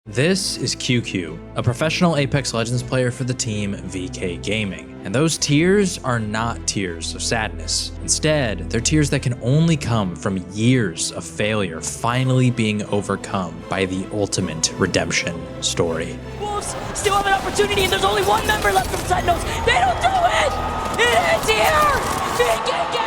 This is QQ, a professional Apex Legends player for the team VK Gaming. And those tears are not tears of sadness. Instead, they're tears that can only come from years of failure finally being overcome by the ultimate redemption story. Wolves still have an opportunity, and there's only one member left from Sentinels. They don't do it! It ends here! VK Gaming!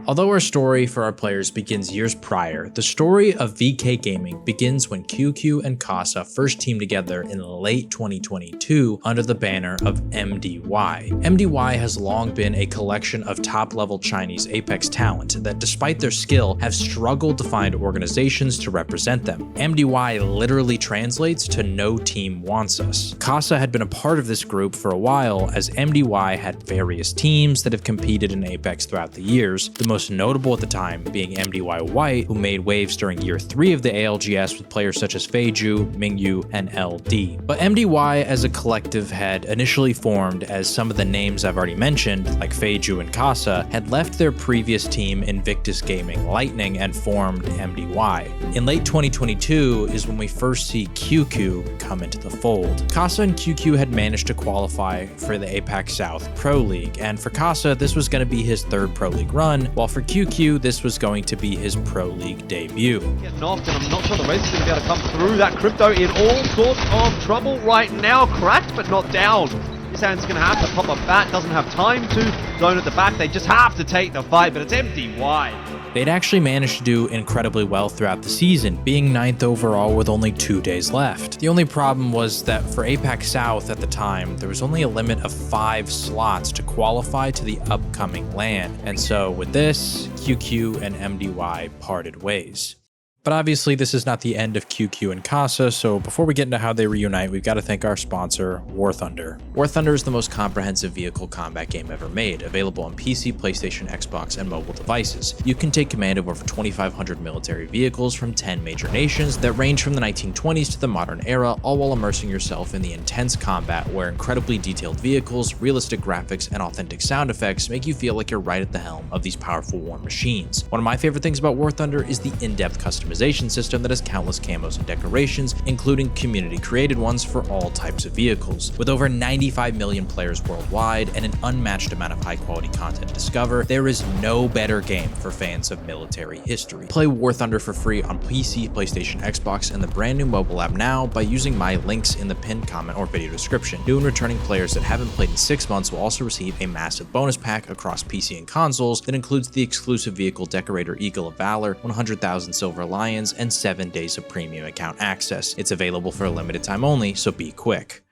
Although our story for our players begins years prior, the story of VK Gaming begins when QQ and Kassa first teamed together in late 2022 under the banner of MDY. MDY has long been a collection of top-level Chinese Apex talent that, despite their skill, have struggled to find organizations to represent them. MDY literally translates to "no team wants us." Kassa had been a part of this group for a while, as MDY had various teams that have competed in Apex throughout the years, the most notable at the time being MDY White, who made waves during year 3 of the ALGS with players such as Feiju, Mingyu, and LD. But MDY as a collective had initially formed as some of the names I've already mentioned, like Feiju and Kassa, had left their previous team Invictus Gaming Lightning and formed MDY. In late 2022 is when we first see QQ come into the fold. Kassa and QQ had managed to qualify for the APAC South Pro League, and for Kassa this was going to be his 3rd Pro League run, while for QQ this was going to be his Pro League debut. Getting off, and I'm not sure the race is going to be able to come through. That Crypto in all sorts of trouble right now, cracked but not down. This hand's going to have to pop a bat, doesn't have time to. Zone at the back, they just have to take the fight, but it's MDY. They'd actually managed to do incredibly well throughout the season, being 9th overall with only 2 days left. The only problem was that for APAC South at the time, there was only a limit of 5 slots to qualify to the upcoming LAN, and so with this, QQ and MDY parted ways. But obviously this is not the end of QQ and Kassa, so before we get into how they reunite, we've got to thank our sponsor, War Thunder. War Thunder is the most comprehensive vehicle combat game ever made, available on PC, PlayStation, Xbox, and mobile devices. You can take command of over 2,500 military vehicles from 10 major nations that range from the 1920s to the modern era, all while immersing yourself in the intense combat where incredibly detailed vehicles, realistic graphics, and authentic sound effects make you feel like you're right at the helm of these powerful war machines. One of my favorite things about War Thunder is the in-depth customization system that has countless camos and decorations, including community-created ones for all types of vehicles. With over 95 million players worldwide and an unmatched amount of high-quality content to discover, there is no better game for fans of military history. Play War Thunder for free on PC, PlayStation, Xbox, and the brand new mobile app now by using my links in the pinned comment or video description. New and returning players that haven't played in 6 months will also receive a massive bonus pack across PC and consoles that includes the exclusive vehicle decorator Eagle of Valor, 100,000 Silver Lions, and 7 days of premium account access. It's available for a limited time only, so be quick.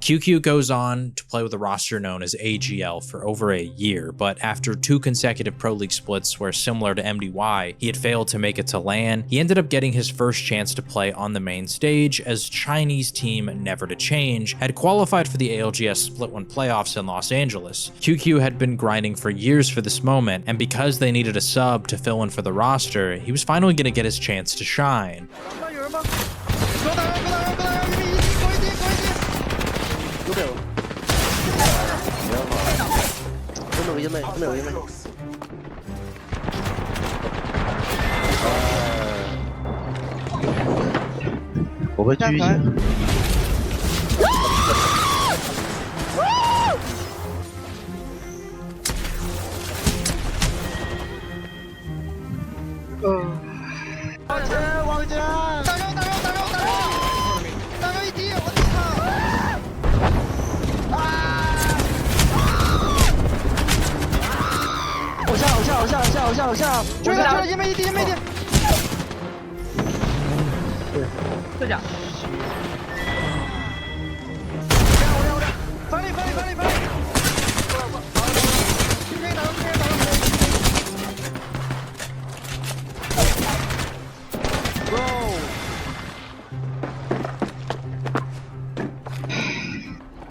QQ goes on to play with a roster known as AGL for over a year, but after 2 consecutive Pro League splits where, similar to MDY, he had failed to make it to LAN, he ended up getting his first chance to play on the main stage as Chinese team Never to Change had qualified for the ALGS Split 1 playoffs in Los Angeles. QQ had been grinding for years for this moment, and because they needed a sub to fill in for the roster, he was finally going to get his chance to shine.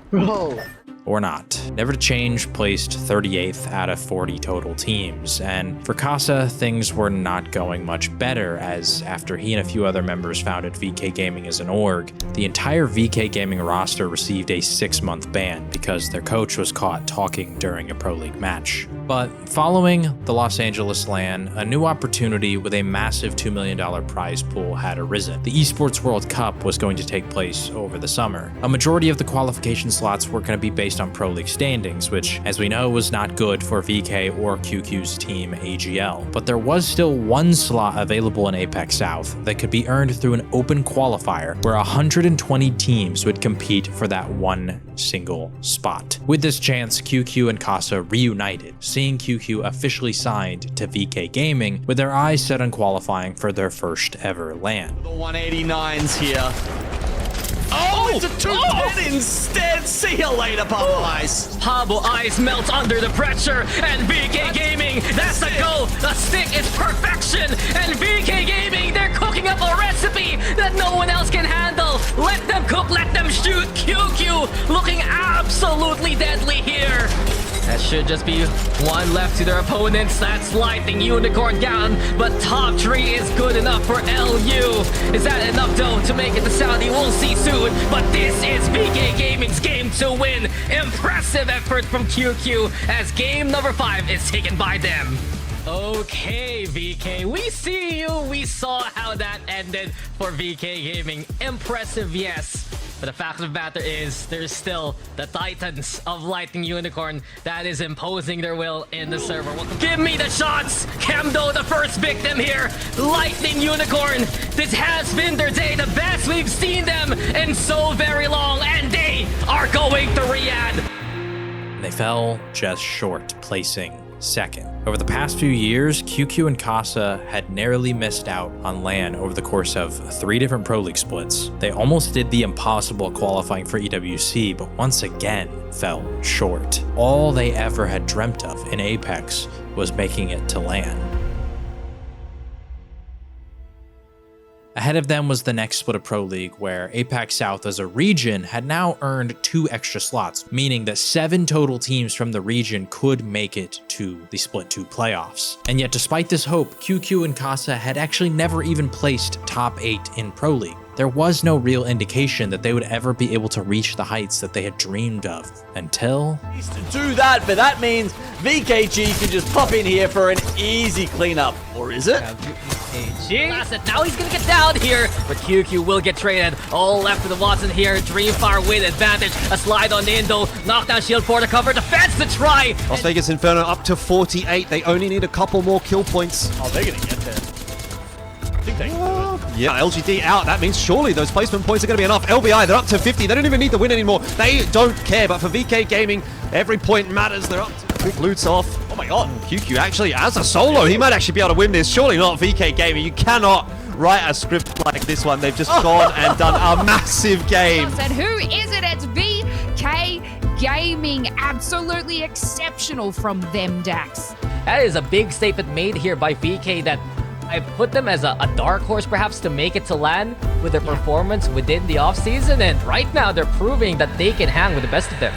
Bro. Or not. Never to Change placed 38th out of 40 total teams, and for Kassa, things were not going much better, as after he and a few other members founded VK Gaming as an org, the entire VK Gaming roster received a 6-month ban because their coach was caught talking during a Pro League match. But following the Los Angeles LAN, a new opportunity with a massive $2 million prize pool had arisen. The Esports World Cup was going to take place over the summer. A majority of the qualification slots were going to be based on Pro League standings, which, as we know, was not good for VK or QQ's team AGL. But there was still one slot available in Apex South that could be earned through an open qualifier where 120 teams would compete for that one single spot. With this chance, QQ and Kassa reunited, seeing QQ officially signed to VK Gaming with their eyes set on qualifying for their first ever LAN. The 189s here. Oh, it's a 210 instead. See you later, Pablo Ice. Pablo Ice melts under the pressure, and VK Gaming, that's the goal. The stick is perfection, and VK Gaming, they're cooking up a recipe that no one else can handle. Let them cook, let them shoot. QQ looking absolutely deadly here. That should just be one left to their opponents. That's Lightning Unicorn down, but top 3 is good enough for LU. Is that enough though to make it to Saudi? We'll see soon, but this is VK Gaming's game to win. Impressive effort from QQ as game number 5 is taken by them. Okay, VK, we see you. We saw how that ended for VK Gaming. Impressive, yes. But the fact of the matter is, there's still the Titans of Lightning Unicorn that is imposing their will in the server. Give me the shots! Kemdo, the first victim here. Lightning Unicorn, this has been their day. The best we've seen them in so very long. And they are going to Riyadh. They fell just short, placing second. Over the past few years, QQ and Kassa had narrowly missed out on LAN over the course of 3 different Pro League splits. They almost did the impossible qualifying for EWC, but once again fell short. All they ever had dreamt of in Apex was making it to LAN. Ahead of them was the next split of Pro League, where Apex South as a region had now earned 2 extra slots, meaning that 7 total teams from the region could make it to the Split 2 playoffs. And yet despite this hope, QQ and Kassa had actually never even placed top 8 in Pro League. There was no real indication that they would ever be able to reach the heights that they had dreamed of, until... To do that, but that means VKG can just pop in here for an easy cleanup. Or is it? That's it. Now he's gonna get down here, but QQ will get traded. All left to the Watson here. Dreamfire with advantage. A slide on the Indo. Knockdown shield for the cover. Defense to try. Las Vegas Inferno up to 48. They only need a couple more kill points. Oh, they're gonna get there. I think they can do it. Yeah, LGD out. That means surely those placement points are going to be enough. LBI, they're up to 50. They don't even need the win anymore. They don't care, but for VK Gaming, every point matters. They're up to quick loots off. Oh my god. QQ actually, as a solo, he might actually be able to win this. Surely not VK Gaming. You cannot write a script like this one. They've just gone and done a massive game. And who is it? It's VK Gaming. Absolutely exceptional from them, Dax. That is a big statement made here by VK that I put them as a dark horse perhaps to make it to LAN with their performance within the offseason, and right now they're proving that they can hang with the best of them.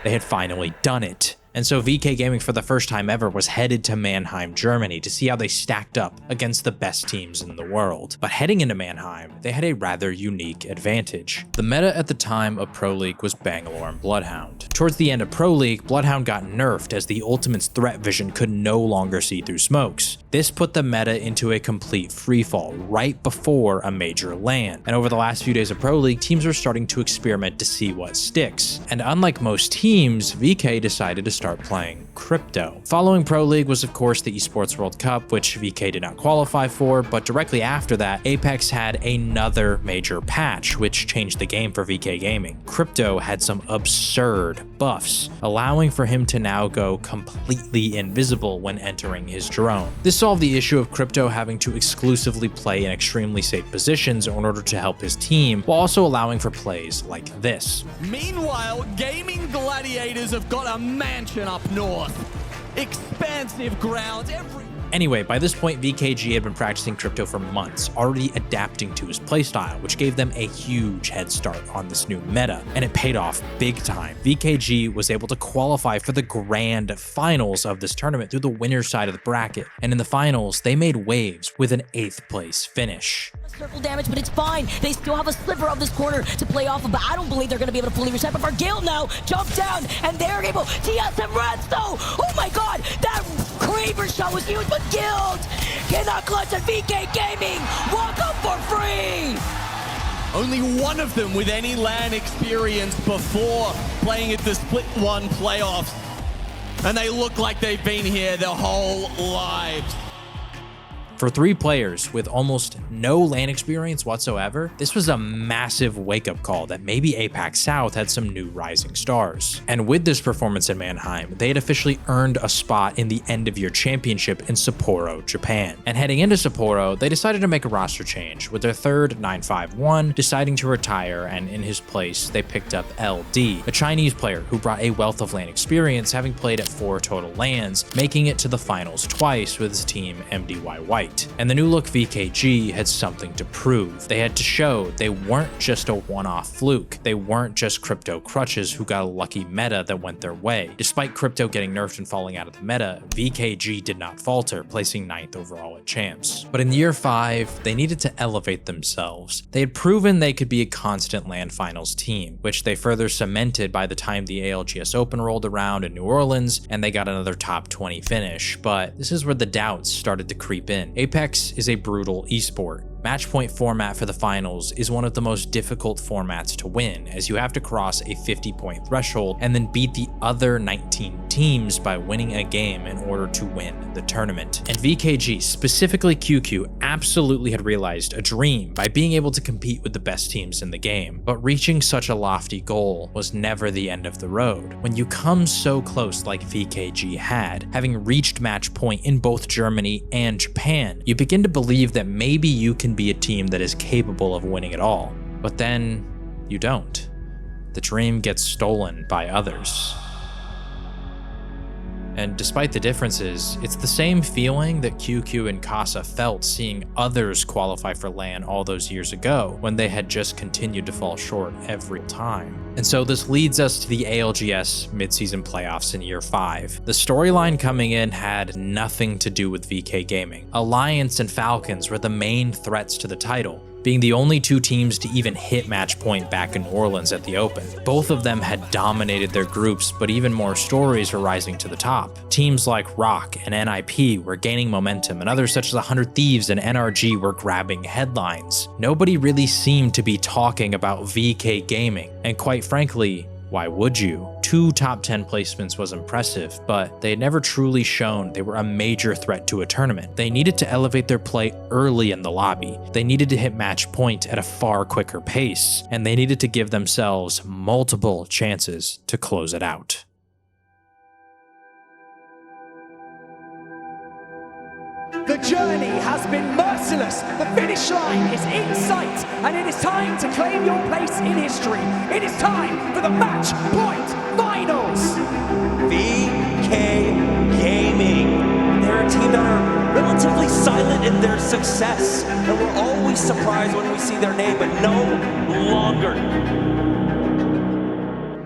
They had finally done it. And so VK Gaming for the first time ever was headed to Mannheim, Germany to see how they stacked up against the best teams in the world. But heading into Mannheim, they had a rather unique advantage. The meta at the time of Pro League was Bangalore and Bloodhound. Towards the end of Pro League, Bloodhound got nerfed as the Ultimate's threat vision could no longer see through smokes. This put the meta into a complete freefall right before a major LAN. And over the last few days of Pro League, teams were starting to experiment to see what sticks. And unlike most teams, VK decided to start playing crypto. Following Pro League was of course the Esports World Cup, which VK did not qualify for, but directly after that, Apex had another major patch, which changed the game for VK Gaming. Crypto had some absurd buffs, allowing for him to now go completely invisible when entering his drone. This solved the issue of Crypto having to exclusively play in extremely safe positions in order to help his team, while also allowing for plays like this. Meanwhile, Gaming Gladiators have got a mansion up north. Expansive grounds Anyway, by this point, VKG had been practicing crypto for months, already adapting to his playstyle, which gave them a huge head start on this new meta, and it paid off big time. VKG was able to qualify for the grand finals of this tournament through the winner's side of the bracket, and in the finals, they made waves with an 8th place finish. Circle damage, but it's fine. They still have a sliver of this corner to play off of, but I don't believe they're going to be able to fully reset. But for Guild now, jump down, and they're able to get some reds, though. Oh my god, that Kraber shot was huge, but Guild cannot clutch, and VK Gaming walk up for free. Only one of them with any LAN experience before playing at the Split 1 playoffs. And they look like they've been here their whole lives. For 3 players with almost no LAN experience whatsoever, this was a massive wake-up call that maybe APAC South had some new rising stars. And with this performance in Mannheim, they had officially earned a spot in the end-of-year championship in Sapporo, Japan. And heading into Sapporo, they decided to make a roster change, with their third 951 deciding to retire, and in his place, they picked up LD, a Chinese player who brought a wealth of LAN experience, having played at 4 total LANs, making it to the finals twice with his team MDY White. And the new look VKG had something to prove. They had to show they weren't just a one-off fluke. They weren't just crypto crutches who got a lucky meta that went their way. Despite crypto getting nerfed and falling out of the meta, VKG did not falter, placing 9th overall at champs. But in year 5, they needed to elevate themselves. They had proven they could be a constant LAN finals team, which they further cemented by the time the ALGS Open rolled around in New Orleans, and they got another top 20 finish. But this is where the doubts started to creep in. Apex is a brutal esport. Match point format for the finals is one of the most difficult formats to win, as you have to cross a 50-point threshold and then beat the other 19 teams by winning a game in order to win the tournament. And VKG, specifically QQ, absolutely had realized a dream by being able to compete with the best teams in the game. But reaching such a lofty goal was never the end of the road. When you come so close like VKG had, having reached match point in both Germany and Japan, you begin to believe that maybe you can be a team that is capable of winning it all. But then you don't. The dream gets stolen by others. And despite the differences, it's the same feeling that QQ and Kassa felt seeing others qualify for LAN all those years ago, when they had just continued to fall short every time. And so this leads us to the ALGS midseason playoffs in year 5. The storyline coming in had nothing to do with VK Gaming. Alliance and Falcons were the main threats to the title, being the only 2 teams to even hit match point back in New Orleans at the Open. Both of them had dominated their groups, but even more stories were rising to the top. Teams like Rock and NIP were gaining momentum, and others such as 100 Thieves and NRG were grabbing headlines. Nobody really seemed to be talking about VK Gaming, and quite frankly, why would you? 2 top 10 placements was impressive, but they had never truly shown they were a major threat to a tournament. They needed to elevate their play early in the lobby. They needed to hit match point at a far quicker pace, and they needed to give themselves multiple chances to close it out. The journey has been merciless. The finish line is in sight, and it is time to claim your place in history. It is time for the match point finals. VK Gaming. They're a team that are relatively silent in their success, and we're always surprised when we see their name, but no longer.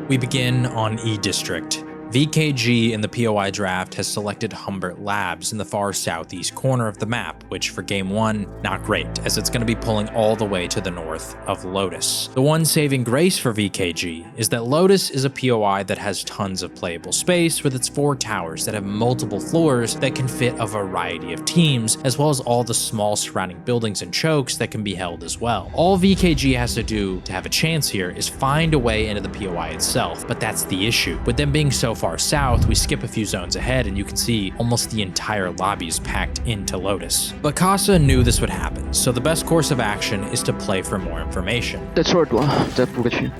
We begin on E District. VKG in the POI draft has selected Humbert Labs in the far southeast corner of the map, which for game 1, not great, as it's going to be pulling all the way to the north of Lotus. The one saving grace for VKG is that Lotus is a POI that has tons of playable space with its 4 towers that have multiple floors that can fit a variety of teams, as well as all the small surrounding buildings and chokes that can be held as well. All VKG has to do to have a chance here is find a way into the POI itself, but that's the issue. With them being so far south, we skip a few zones ahead and you can see almost the entire lobby is packed into Lotus. But Kassa knew this would happen, so the best course of action is to play for more information. The short one, that Pikachu.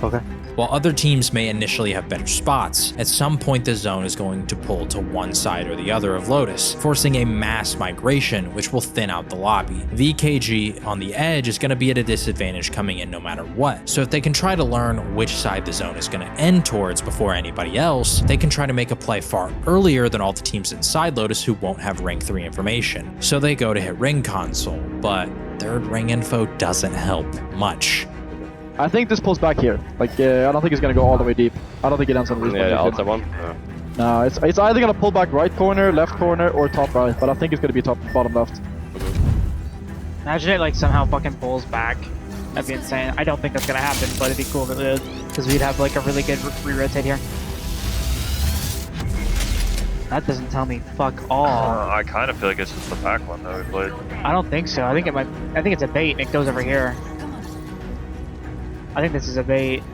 Okay. While other teams may initially have better spots, at some point the zone is going to pull to one side or the other of Lotus, forcing a mass migration which will thin out the lobby. VKG on the edge is going to be at a disadvantage coming in no matter what, so if they can try to learn which side the zone is going to end towards before anybody else, they can try to make a play far earlier than all the teams inside Lotus who won't have rank 3 information. So they go to hit ring console, but third ring info doesn't help much. I think this pulls back here. Like, I don't think it's gonna go all the way deep. I don't think it ends on the respawn. Yeah, outside one. No, it's either gonna pull back right corner, left corner, or top right. But I think it's gonna be top bottom left. Imagine it like somehow fucking pulls back. That'd be insane. I don't think that's gonna happen, but it'd be cool if it did, because we'd have like a really good re-rotate here. That doesn't tell me fuck all. I kind of feel like it's just the back one that we played. I don't think so. I think it's a bait and it goes over here. I think this is a bait.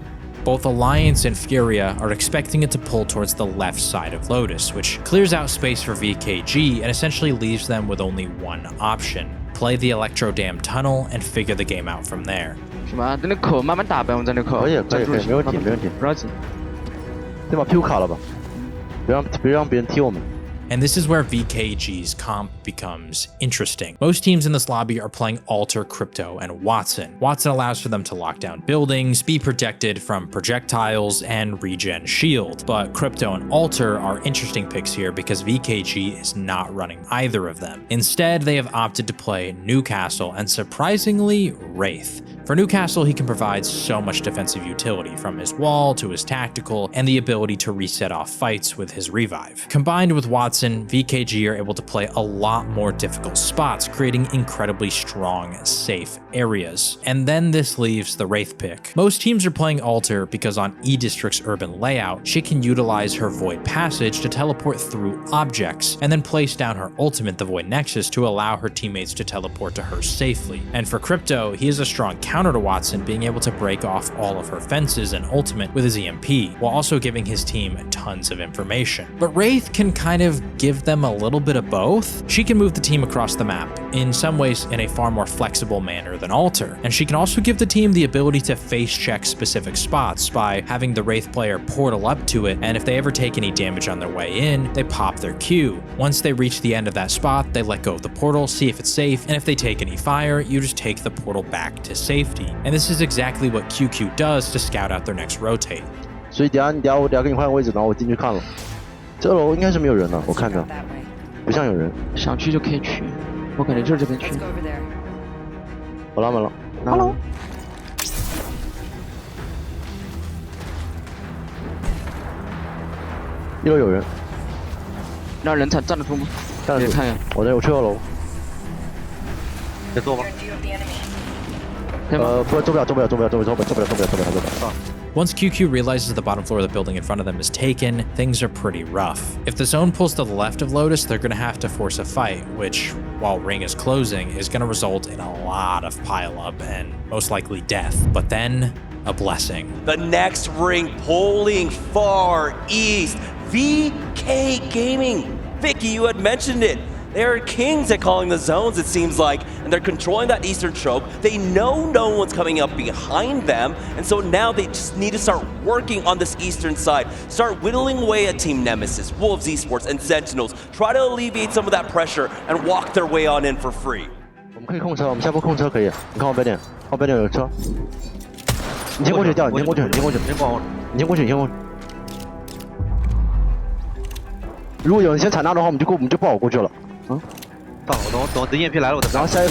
Both Alliance and Furia are expecting it to pull towards the left side of Lotus, which clears out space for VKG and essentially leaves them with only one option. Play the Electro Dam tunnel and figure the game out from there. 什么？在那口慢慢打呗，我们在那口。可以，没问题，没问题。不着急。先把 Q 卡了吧，别让别人踢我们。And this is where VKG's comp becomes interesting. Most teams in this lobby are playing Alter, Crypto, and Watson. Watson allows for them to lock down buildings, be protected from projectiles, and regen shield. But Crypto and Alter are interesting picks here because VKG is not running either of them. Instead, they have opted to play Newcastle and surprisingly, Wraith. For Newcastle, he can provide so much defensive utility, from his wall to his tactical, and the ability to reset off fights with his revive. Combined with Watson, VKG are able to play a lot more difficult spots, creating incredibly strong, safe areas. And then this leaves the Wraith pick. Most teams are playing Alter because on E-District's urban layout, she can utilize her Void Passage to teleport through objects, and then place down her ultimate, the Void Nexus, to allow her teammates to teleport to her safely. And for Crypto, he is a strong counter to Watson, being able to break off all of her fences and ultimate with his EMP, while also giving his team tons of information. But Wraith can kind of give them a little bit of both. She can move the team across the map, in some ways in a far more flexible manner than Alter, and she can also give the team the ability to face check specific spots by having the Wraith player portal up to it, and if they ever take any damage on their way in, they pop their Q. Once they reach the end of that spot, they let go of the portal, see if it's safe, and if they take any fire, you just take the portal back to safety. And this is exactly what QQ does to scout out their next rotate. 所以等下我给你换个位置，然后我进去看了。这楼应该是没有人的，我看着，不像有人。想去就可以去，我感觉就是这边去。我拉满了。Hello。一楼有人。那人站得住吗？站得住。看一眼，我去2楼。得坐吗？ Once QQ realizes the bottom floor of the building in front of them is taken, things are pretty rough. If the zone pulls to the left of Lotus, they're going to have to force a fight, which, while Ring is closing, is going to result in a lot of pileup and most likely death. But then, a blessing. The next ring pulling far east, VK Gaming. Vicky, you had mentioned it. They're kings at calling the zones, it seems like, and they're controlling that eastern choke. They know no one's coming up behind them, and so now they just need to start working on this eastern side. Start whittling away at Team Nemesis, Wolves Esports, and Sentinels. Try to alleviate some of that pressure and walk their way on in for free. 我们可以控车，我们下坡控车可以。你看我标点，后标点有车。你先过去掉，你先过去。如果有人先踩那的话，我们就不好过去了。 等 EMP 来了，然后下一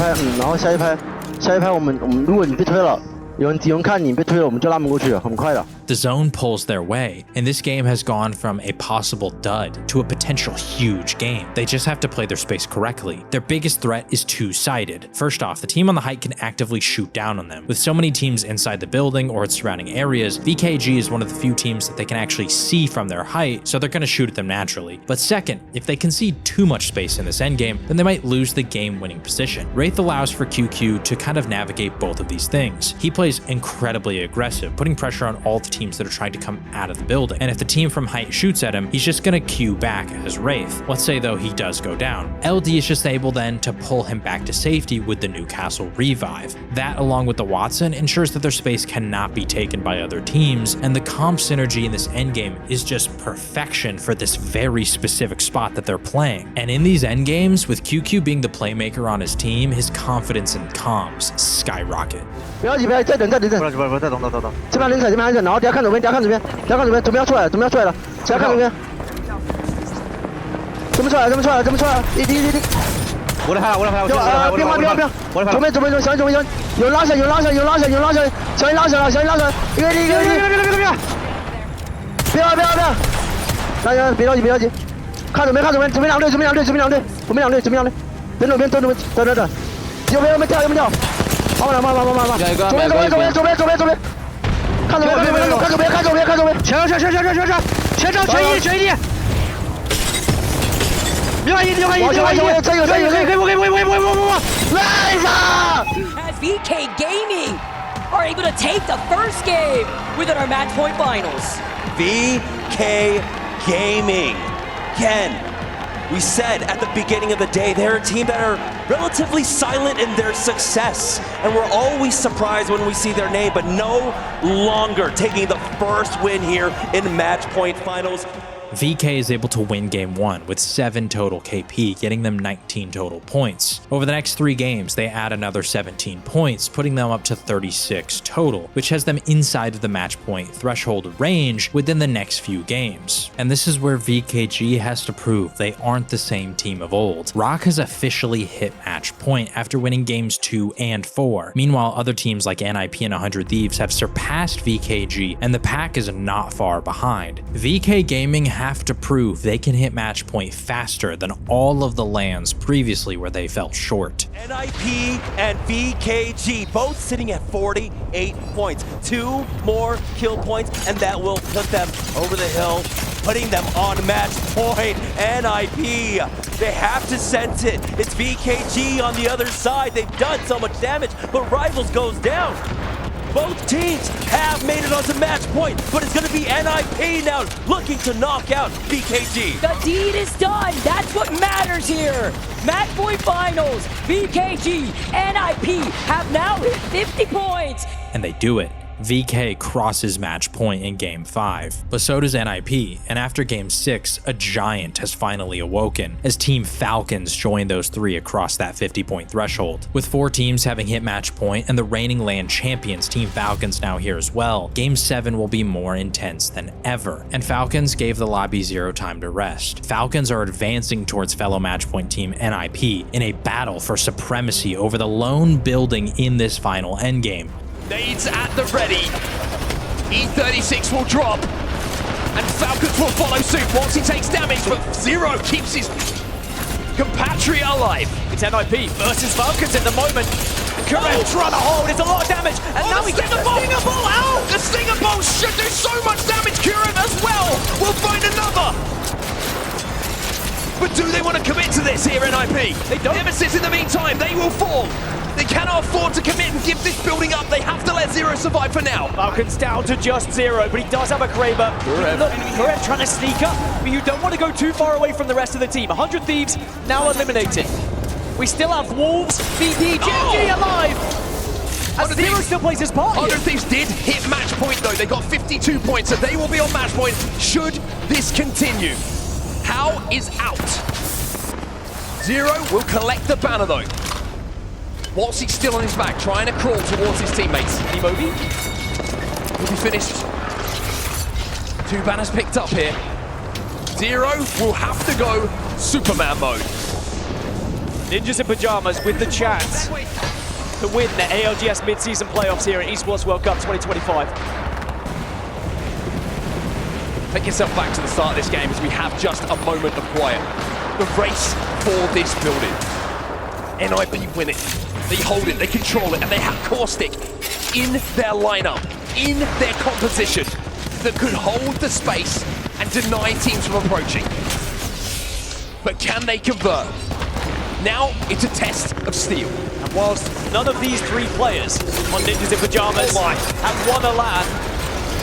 拍我们如果你被推了，有人看你被推了，我们就拉门过去，很快的。 The zone pulls their way, and this game has gone from a possible dud to a potential huge game. They just have to play their space correctly. Their biggest threat is two-sided. First off, the team on the height can actively shoot down on them. With so many teams inside the building or its surrounding areas, VKG is one of the few teams that they can actually see from their height, so they're going to shoot at them naturally. But second, if they concede too much space in this endgame, then they might lose the game-winning position. Wraith allows for QQ to kind of navigate both of these things. He plays incredibly aggressive, putting pressure on all the teams that are trying to come out of the building. And if the team from height shoots at him, he's just gonna queue back as Wraith. Let's say though he does go down. LD is just able then to pull him back to safety with the Newcastle revive. That, along with the Watson, ensures that their space cannot be taken by other teams, and the comp synergy in this endgame is just perfection for this very specific spot that they're playing. And in these endgames, with QQ being the playmaker on his team, his confidence in comms skyrocket. 不要急，再等，不再等，这边人踩，然后等下看左边，准备要出来了，等下看左边，准备出来了，一滴，我来拍，变化，左边，小心，有人拉下，小心拉下，一个，别着急，看左边，两队，我们两队，等，右边跳，慢，左边，看左边，前上，全一，另外一，再有，来上 As VK Gaming are able to take the first game within our match point finals. VK Gaming. Ken, we said at the beginning of the day, they're a team that are relatively silent in their success. And we're always surprised when we see their name, but no longer taking the first win here in match point finals. VK is able to win game 1 with 7 total KP, getting them 19 total points. Over the next 3 games, they add another 17 points, putting them up to 36 total, which has them inside of the match point threshold range within the next few games. And this is where VKG has to prove they aren't the same team of old. Rock has officially hit match point after winning games 2 and 4. Meanwhile, other teams like NIP and 100 Thieves have surpassed VKG, and the pack is not far behind. VK Gaming have to prove they can hit match point faster than all of the lands previously where they fell short. NIP and VKG both sitting at 48 points. 2 more kill points, and that will put them over the hill, putting them on match point. NIP, they have to sense it. It's VKG on the other side. They've done so much damage, but Rivals goes down. Both teams have made it onto match point, but it's going to be NIP now looking to knock out VKG. The deed is done. That's what matters here. Match point finals. VKG, NIP have now hit 50 points. And they do it. VK crosses match point in game 5, but so does NIP, and after game 6, a giant has finally awoken as Team Falcons join those 3 across that 50-point threshold. With 4 teams having hit match point and the reigning LAN champions Team Falcons now here as well, game 7 will be more intense than ever, and Falcons gave the lobby 0 time to rest. Falcons are advancing towards fellow match point team NIP in a battle for supremacy over the lone building in this final endgame. Nades at the ready. E36 will drop, and Falcons will follow suit once he takes damage, but Zero keeps his compatriot alive. It's NIP versus Falcons at the moment. Correct, trying to hold, it's a lot of damage, and now we get the Stinger Ball out! The Stinger Ball should do so much damage, Kurim as well! We'll find another! But do they want to commit to this here, NIP? They don't. Nemesis in the meantime, they will fall. They cannot afford to commit and give this building up. They have to let Zero survive for now. Falcons down to just Zero, but he does have a Kraber. Look, Kurev trying to sneak up, but you don't want to go too far away from the rest of the team. 100 Thieves now eliminated. We still have Wolves, BP, GG alive! As Zero still plays his part here. 100 Thieves did hit match point though. They got 52 points, so they will be on match point should this continue. How is out? Zero will collect the banner though. Whilst he's still on his back, trying to crawl towards his teammates. Emobi will be finished. 2 banners picked up here. Zero will have to go Superman mode. Ninjas in Pajamas with the chance to win the ALGS mid-season playoffs here at Esports World Cup 2025. Take yourself back to the start of this game as we have just a moment of quiet. The race for this building. NIP win it. They hold it, they control it, and they have Caustic in their lineup, in their composition, that could hold the space and deny teams from approaching. But can they convert? Now it's a test of steel. And whilst none of these 3 players on Ninjas in Pajamas have won a LAN,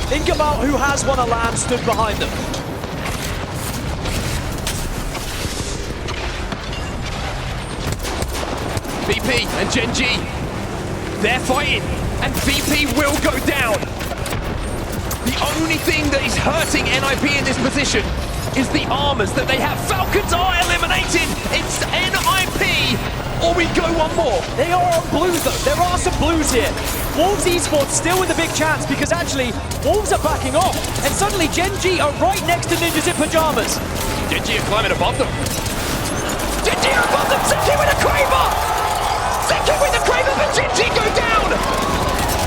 think about who has won a LAN stood behind them. BP and Gen G, they're fighting, and BP will go down. The only thing that is hurting NIP in this position is the armors that they have. Falcons are eliminated. It's NIP, or we go one more. They are on blues though. There are some blues here. Wolves Esports still with a big chance because actually Wolves are backing off, and suddenly Gen G are right next to Ninjas in Pajamas. Gen G are climbing above them. Gen G are above them. Zeki with a Kraber. Zeki with the Kraber, but Gen G go down!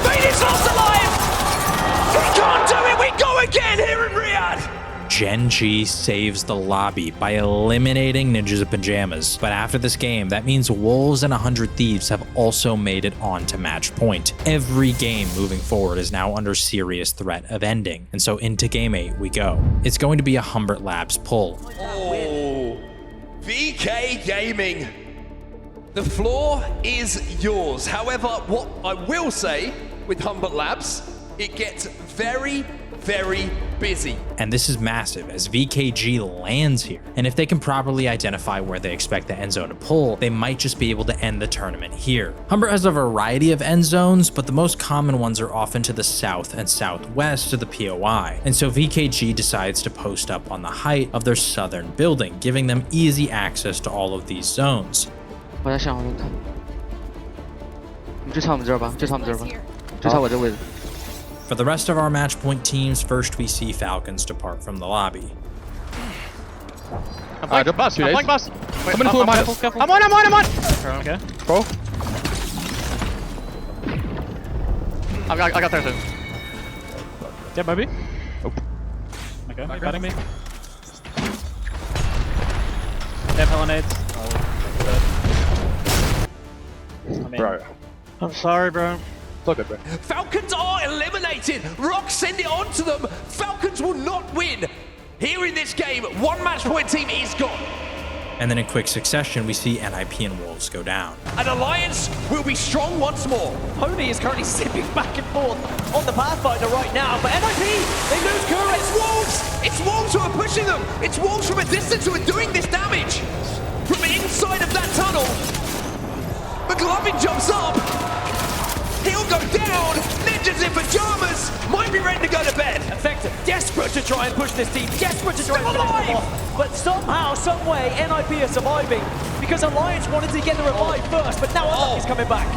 Fade is lost alive! We can't do it, we go again here in Riyadh! Gen G saves the lobby by eliminating Ninjas in Pajamas. But after this game, that means Wolves and 100 Thieves have also made it on to match point. Every game moving forward is now under serious threat of ending, and so into Game 8 we go. It's going to be a Humbert Labs pull. Oh, VK Gaming. The floor is yours. However, what I will say with Humbert Labs, it gets very, very busy. And this is massive as VKG lands here. And if they can properly identify where they expect the end zone to pull, they might just be able to end the tournament here. Humbert has a variety of end zones, but the most common ones are often to the south and southwest of the POI. And so VKG decides to post up on the height of their southern building, giving them easy access to all of these zones. 我在上，我在看。你就插我们这儿吧，就插我们这儿吧，就插我这位置。 For the rest of our match point teams, first we see Falcons depart from the lobby. Good bus, I'm playing bus. Somebody pull mine. I'm on. Okay. Bro. I got 13. Yeah, baby. Okay, you're batting me. They have Hellenades. Bro. I'm sorry, bro. It's all good, bro. Falcons are eliminated. Rock send it on to them. Falcons will not win. Here in this game, one match point team is gone. And then in quick succession, we see NIP and Wolves go down. An alliance will be strong once more. Pony is currently zipping back and forth on the Pathfinder right now, but NIP, they lose Kura. It's Wolves! It's Wolves who are pushing them! It's Wolves from a distance who are doing this damage! From inside of that tunnel, McLovin jumps up! He'll go down! Ninjas in Pajamas might be ready to go to bed! Effective, desperate to try and push this team, desperate to try and finish them off. But somehow, some way, NIP are surviving because Alliance wanted to get the revive first, but now Unluck is coming back.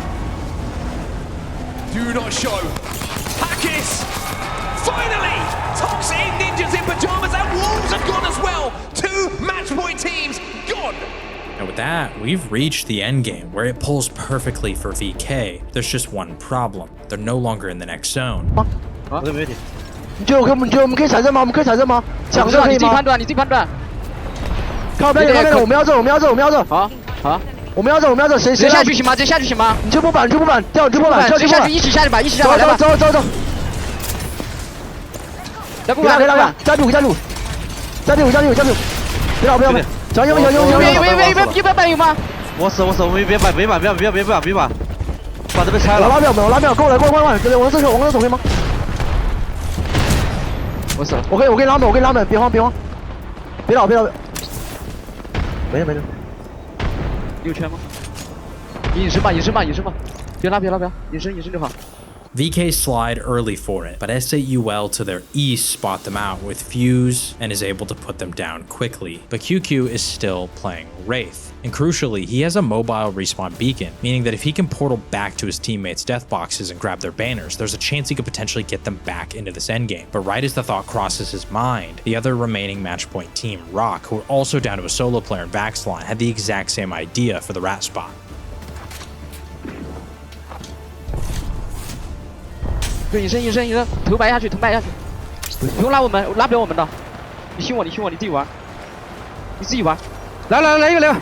Do not show. Hackis! Finally! Tox in Ninjas in Pajamas and Wolves have gone as well! 2 match point teams gone! And with that, we've reached the endgame where it pulls perfectly for VK. There's just one problem. They're no longer in the next zone. 你觉得我们可以踩正吗？我们可以踩正吗？抢射可以吗？你自己判断，你自己判断。靠边，我们要这，好，好，我们要这，谁下去行吗？直接下去行吗？你就不板，掉直播板，直接下去，一起下去吧，来吧，走。别打，加住，别打，小心，有板有吗？我死，别板，把这边拆了。我拉秒，过来，对，往这走可以吗？我死了，我给你拉门，别慌，别倒，没事。你有圈吗？隐身吧，别拉，隐身就好。VK slide early for it, but SAUL to their east spot them out with Fuse and is able to put them down quickly. But QQ is still playing Wraith. And crucially, he has a mobile respawn beacon, meaning that if he can portal back to his teammates' death boxes and grab their banners, there's a chance he could potentially get them back into this endgame. But right as the thought crosses his mind, the other remaining match point team, Rock, who are also down to a solo player in Backslide, had the exact same idea for the rat spot. 隐身，头白下去，不用拉我们，拉不了我们的。你信我，你自己玩，来一个。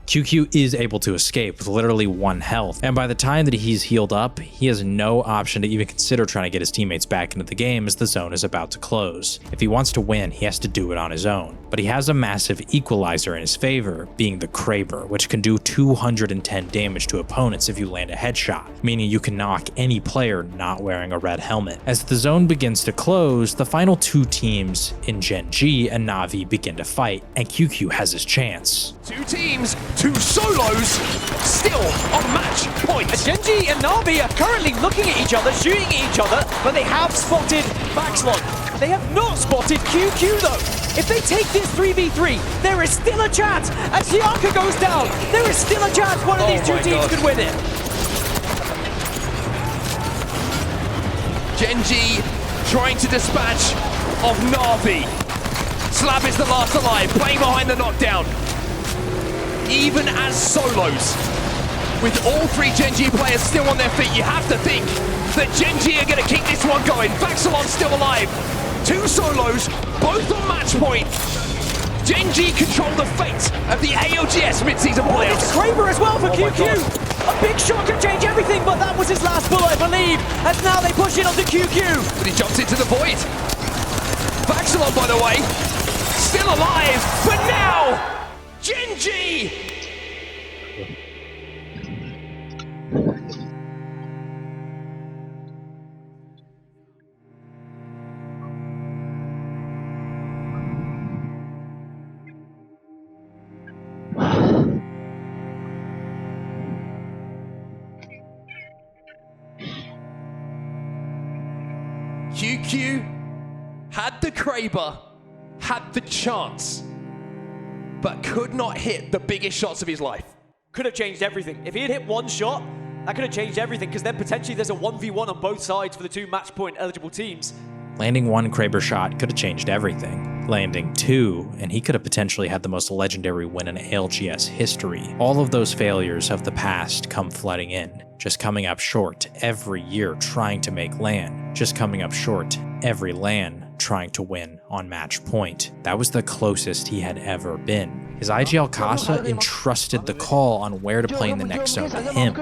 QQ is able to escape with literally 1 health, and by the time that he's healed up, he has no option to even consider trying to get his teammates back into the game as the zone is about to close. If he wants to win, he has to do it on his own. But he has a massive equalizer in his favor, being the Kraber, which can do 210 damage to opponents if you land a headshot, meaning you can knock any player not wearing a red helmet. As the zone begins to close, the final 2 teams in Gen G and Na'Vi begin to fight, and QQ has his chance. 2 teams, 2 solos, still on match point. Genji and Na'Vi are currently looking at each other, shooting at each other, but they have spotted Backslide. They have not spotted QQ though. If they take this 3v3, there is still a chance. As Siaka goes down, there is still a chance one of these 2 teams could win it. Genji trying to dispatch of Na'Vi. Slab is the last alive, playing behind the knockdown. even as solos. With all three Gen.G players still on their feet, you have to think that Gen.G are going to keep this one going. Vaxelon's still alive. 2 solos, both on match point. Gen.G control the fate of the ALGS mid-season playoffs. It's Kraber as well for QQ. A big shot can change everything, but that was his last bullet, I believe. As now they push in onto QQ. But he jumps into the void. Vaxelon, by the way, still alive. But now, Gen.G. QQ had the Kraber, had the chance, but could not hit the biggest shots of his life. Could have changed everything. If he had hit one shot, that could have changed everything, because then potentially there's a 1v1 on both sides for the 2 match point eligible teams. Landing 1 Kraber shot could have changed everything. Landing 2, and he could have potentially had the most legendary win in ALGS history. All of those failures of the past come flooding in, just coming up short every year trying to make LAN, just coming up short every LAN trying to win on match point. That was the closest he had ever been. His IGL Kassa entrusted the call on where to play in the next zone to him,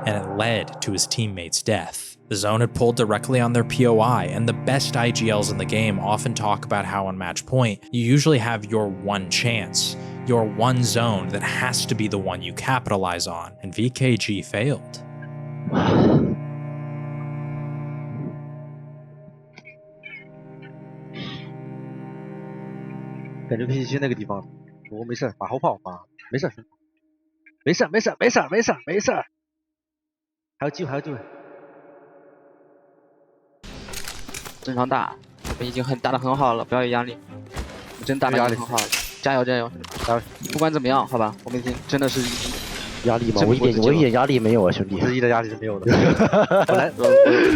and it led to his teammate's death. The zone had pulled directly on their POI, and the best IGLs in the game often talk about how on match point, you usually have your one chance, your one zone that has to be the one you capitalize on, and VKG failed. 感觉 PCC 那个地方，我没事，马后炮啊，没事，没事，没事，没事，没事，没事，还有机会，还有机会。正常打，我们已经打得很好了，不要有压力，我们真打得很好了，加油加油！不管怎么样，好吧，我们已经真的是压力吗？我一点压力没有啊，兄弟，一点压力是没有的。我来，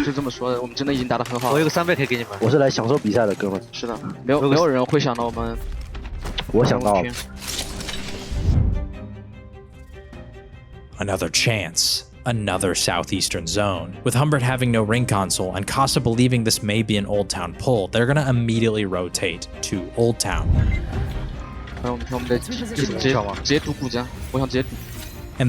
就这么说的，我们真的已经打得很好了。我有个3倍可以给你们。我是来享受比赛的，哥们。是的，没有人会想到我们。我想到了。Another chance. Another southeastern zone. With Humbert having no ring console and Kassa believing this may be an Old Town pull, they're gonna immediately rotate to Old Town. And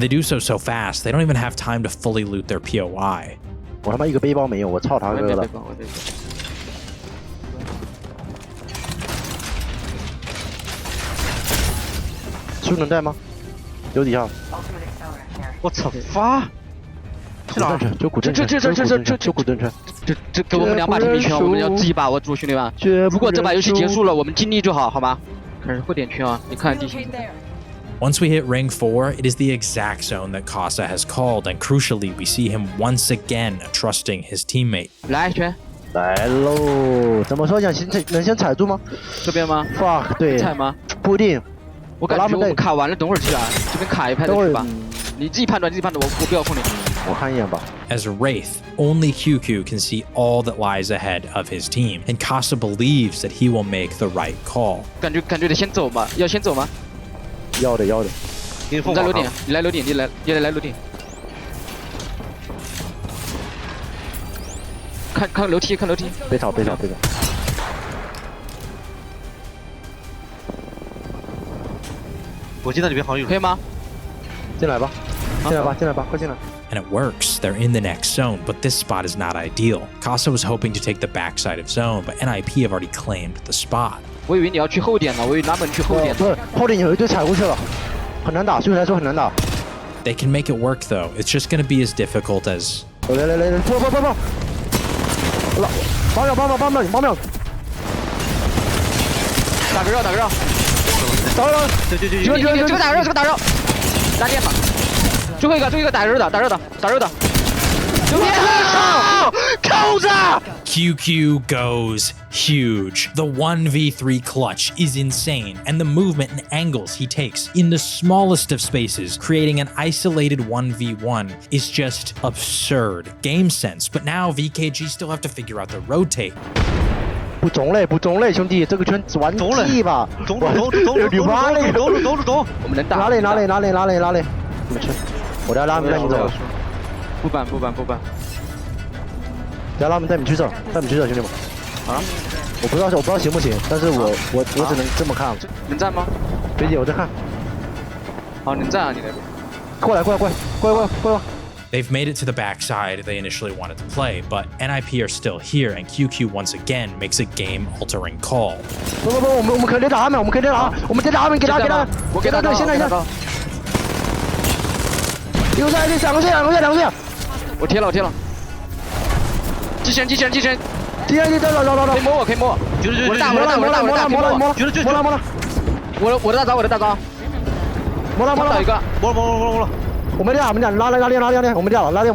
they do so fast, they don't even have time to fully loot their POI. 我他妈一个背包没有，我操他哥了！书能带吗？有底下。我操发！去哪？就古镇圈，就古镇圈。这给我们2把点圈，我们要自己把握住，兄弟们。如果这把游戏结束了，我们尽力就好，好吗？开始会点圈啊！你看地形。Once we hit ring 4, it is the exact zone that Kassa has called, and crucially, we see him once again trusting his teammate. 来圈，来喽！怎么说能先踩住吗？这边吗 ？Fuck， 对。踩吗？不一定。我感觉我们卡完了，等会儿去啊，这边卡一排再去吧。你自己判断，我不要控你。我看一眼吧。As a Wraith, only QQ can see all that lies ahead of his team, and Kassa believes that he will make the right call. 感觉得先走吧，要先走吗？要的。你在楼顶，你来楼顶，你来楼顶。看楼梯，别吵。我记得里面好像有。可以吗？进来吧，快进来。And it works. They're in the next zone, but this spot is not ideal. Kassa was hoping to take the backside of zone, but NIP have already claimed the spot. 我以为你要去后点呢，我以为他们去后点。不是，后点有一堆踩过去了，很难打，对我来说很难打。They can make it work though. It's just going to be as difficult as. 来，破！8秒。打个绕。打个绕，拉电吧。最后一个打肉的。扣着 QQ goes huge. The 1v3 clutch is insane, and the movement and angles he takes in the smallest of spaces, creating an isolated 1v1, is just absurd game sense. But now VKG still have to figure out the rotate. 不中嘞，兄弟，这个圈玩气吧，走，我们能打。拉嘞，你们去，我来拉你们走，不板，来拉你们带你们去走，兄弟们。啊？我不知道行不行，但是我只能这么看。能站吗？别姐，我在看。好，能站啊，你那边。过来。 They've made it to the backside they initially wanted to play, but NIP are still here, and QQ once again makes a game-altering call. 不，我们可以打他们，我们给他，给他，我给他，现在。右上两个队，我贴了。机器人，走，可以摸。我大，我的大招。摸了一个，摸。我们俩，拉链，我们掉了。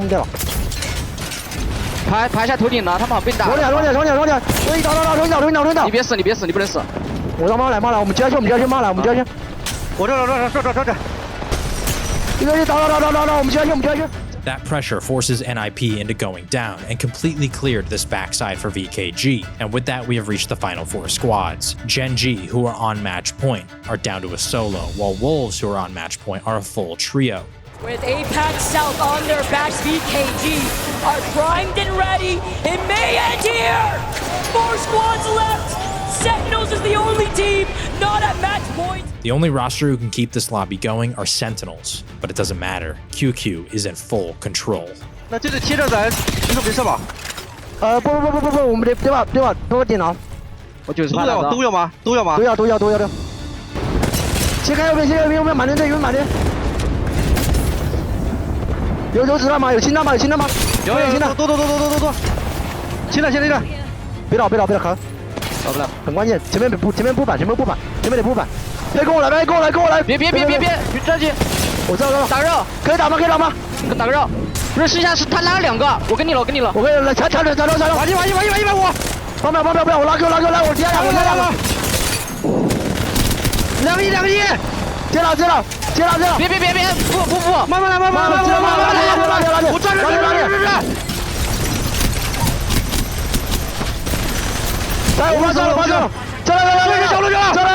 排下头顶了，他们好被打。冲点，倒。你别死，你不能死。我让骂来，我们接下去，我这。一个倒，我们接下去。That pressure forces NIP into going down and completely cleared this backside for VKG. And with that, we have reached the final 4 squads. Gen G, who are on match point, are down to a solo, while Wolves, who are on match point, are a full trio. With Apex South on their backs, VKG are primed and ready. It may end here. 4 squads left. Sentinels is the only team not at match point. The only roster who can keep this lobby going are Sentinels, but it doesn't matter. QQ is in full control. 那这是贴着咱行动没事吧？不，我们对吧？多电脑。我90发了。都要吗？都要。先开右边，满人。有子弹吗？有清弹吗？有清弹。多。清弹。别倒，扛。倒不了，很关键。前面布板，前面得布板。别跟我来！别！站起！我知道。打肉，可以打吗？打个肉。不是，剩下是他拉了2个，我跟你了。我跟你来，抢！150！帮不要！我拉哥，我接2个！2个！接了！别！不！慢慢来！我抓着！来，我发射了！上来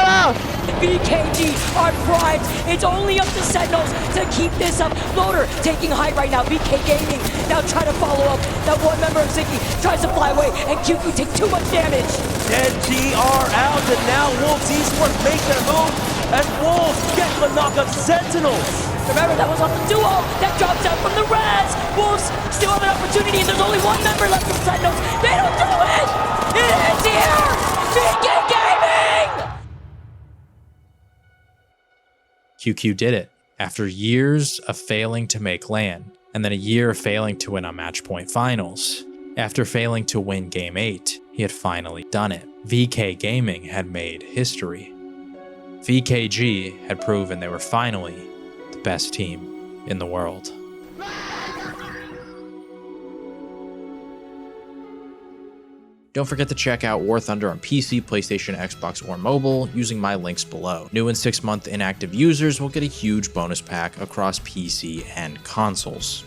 了！ VKG are primed. It's only up to Sentinels to keep this up. Floater taking height right now. VK Gaming now trying to follow up. That one member of Ziggy tries to fly away, and QQ take too much damage. NG are out, and now Wolves Esports make their move, and Wolves get the knock of Sentinels. Remember, that was off the duo that drops out from the res. Wolves still have an opportunity, and there's only one member left from Sentinels. They don't do it! It ends here! VK Gaming! QQ did it. After years of failing to make LAN, and then a year of failing to win on Match Point Finals, after failing to win Game 8, he had finally done it. VK Gaming had made history. VKG had proven they were finally the best team in the world. Don't forget to check out War Thunder on PC, PlayStation, Xbox, or mobile using my links below. New and 6-month inactive users will get a huge bonus pack across PC and consoles.